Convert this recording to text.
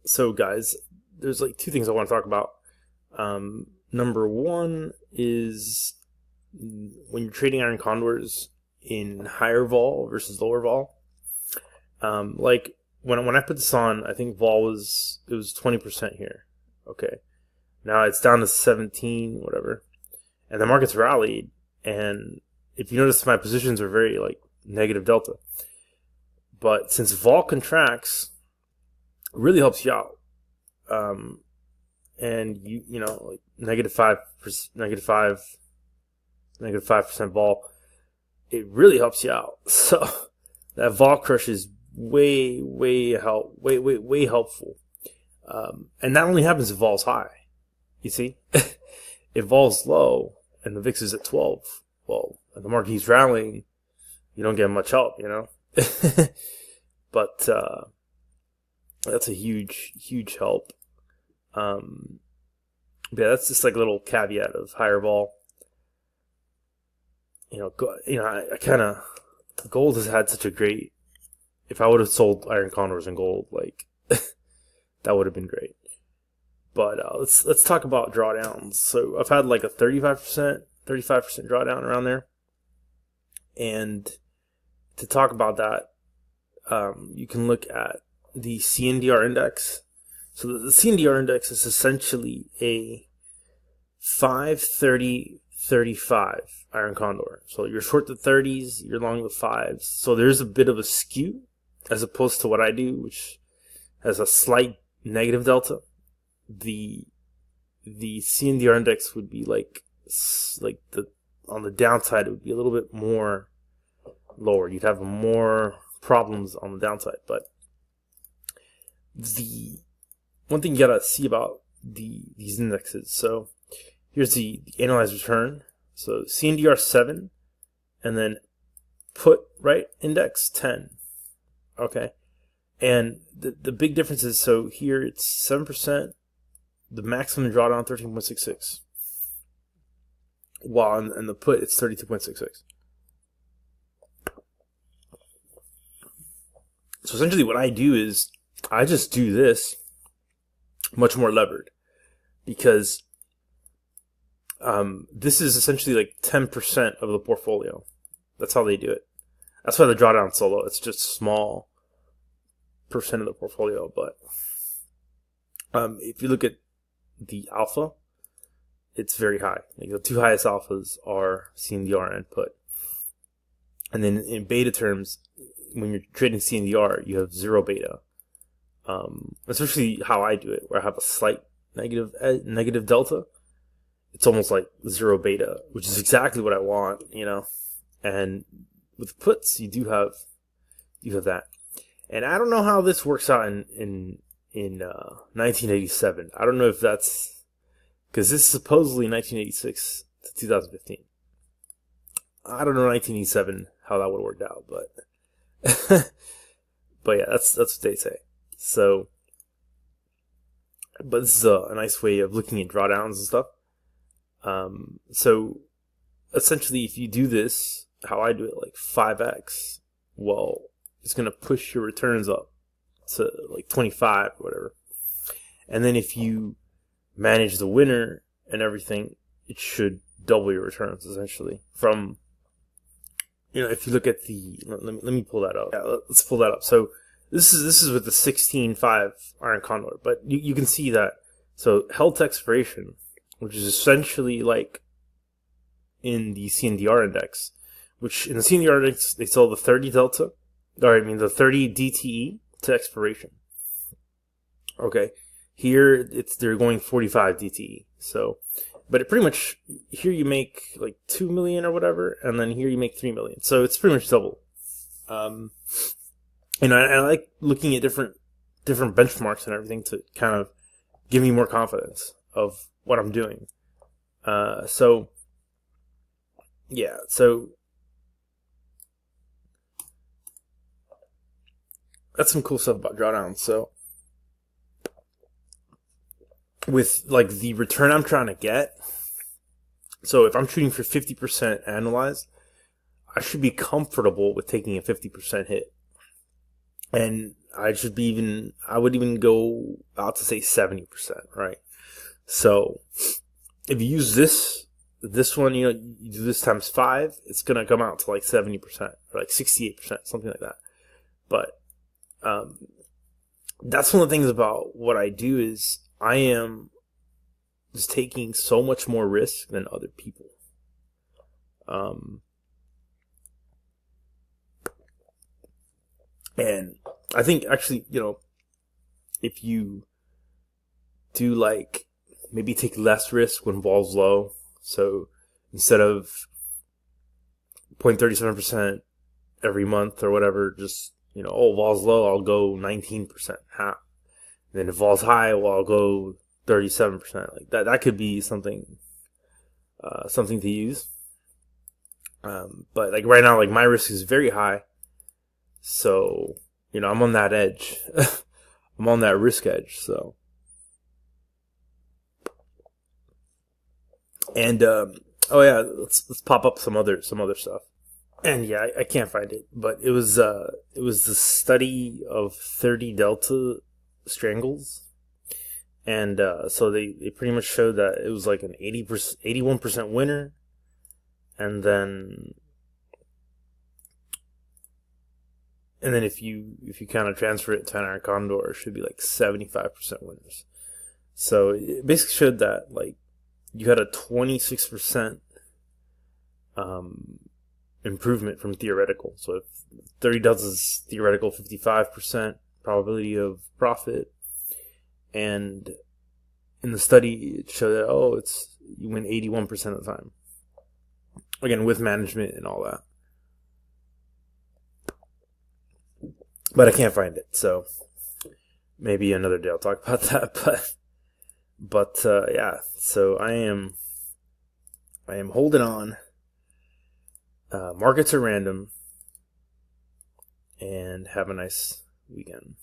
So guys, there's like two things I want to talk about. Number one is when you're trading iron condors in higher vol versus lower vol. Like when I put this on, I think vol was 20% here. Okay, now it's down to 17, whatever, and the market's rallied. And if you notice, my positions are very like negative delta. But since vol contracts, it really helps you out. And you know, like -5% vol, it really helps you out. So that vol crush is way helpful. And that only happens if vol's high. You see, if vol's low and the VIX is at 12, well, and the market keeps rallying, you don't get much help, you know. But that's a huge help. Yeah, that's just like a little caveat of higher vol. I kind of, gold has had such a great. If I would have sold iron condors and gold, like that would have been great. But let's talk about drawdowns. So I've had like a 35% drawdown around there, and to talk about that, you can look at the Cndr index. So the Cndr index is essentially a 5-30-35 iron condor. So you're short the 30s, you're long the 5s. So there's a bit of a skew as opposed to what I do, which has a slight negative delta. The Cndr index would be like on the downside, it would be a little bit more lower. You'd have more problems on the downside. But the one thing you gotta see about these indexes. So here's the analyzed return. So Cndr 7, and then put right index 10. Okay, and the big difference is, so here it's 7%. The maximum drawdown 13.66, while in the put it's 32.66. So essentially, what I do is I just do this much more levered, because this is essentially like 10% of the portfolio. That's how they do it. That's why the drawdown's so low. It's just small percent of the portfolio. But if you look at the alpha, it's very high. Like the two highest alphas are Cndr and put. And then in beta terms, when you're trading Cndr, you have zero beta. Especially how I do it, where I have a slight negative delta. It's almost like zero beta, which is exactly what I want, you know. And with puts, you have that. And I don't know how this works out in 1987. I don't know if that's because this is supposedly 1986 to 2015. I don't know 1987 how that would have worked out, but but yeah, that's what they say. So, but this is a nice way of looking at drawdowns and stuff. So essentially, if you do this, how I do it, like 5x, well, it's going to push your returns up to like 25 or whatever. And then if you manage the winner and everything, it should double your returns essentially. From, if you look at let me pull that up. Yeah, let's pull that up. So this is with the 16.5 iron condor, but you can see that. So held to expiration, which is essentially like in the Cndr index, which in the Cndr index they sell the 30 delta, the 30 DTE to expiration. Okay, here they're going 45 DTE. So, but it pretty much, here you make like 2 million or whatever, and then here you make 3 million. So it's pretty much double. And I like looking at different benchmarks and everything to kind of give me more confidence of what I'm doing. So that's some cool stuff about drawdowns. So with like the return I'm trying to get, so if I'm shooting for 50% annualized, I should be comfortable with taking a 50% hit. And I would even go out to say 70%, right? So if you use this one, you do this times 5, it's going to come out to like 70% or like 68%, something like that. But that's one of the things about what I do is I am just taking so much more risk than other people. And I think actually, if you do like maybe take less risk when vol's low, so instead of 0.37% every month or whatever, just vol's low, I'll go 19%, half. And then if vol's high, well, I'll go 37%. Like that could be something to use. But like right now, like my risk is very high. So, I'm on that edge. I'm on that risk edge, so. And, oh yeah, let's pop up some other stuff. And yeah, I can't find it, but it was the study of 30 delta strangles. And, so they pretty much showed that it was like an 81% winner. And then if you kind of transfer it to an Cndr, it should be like 75% winners. So it basically showed that like you had a 26% improvement from theoretical. So if 30 delta is theoretical, 55% probability of profit, and in the study it showed that you win 81% of the time. Again, with management and all that. But I can't find it, so maybe another day I'll talk about that. But yeah, so I am holding on. Markets are random, and have a nice weekend.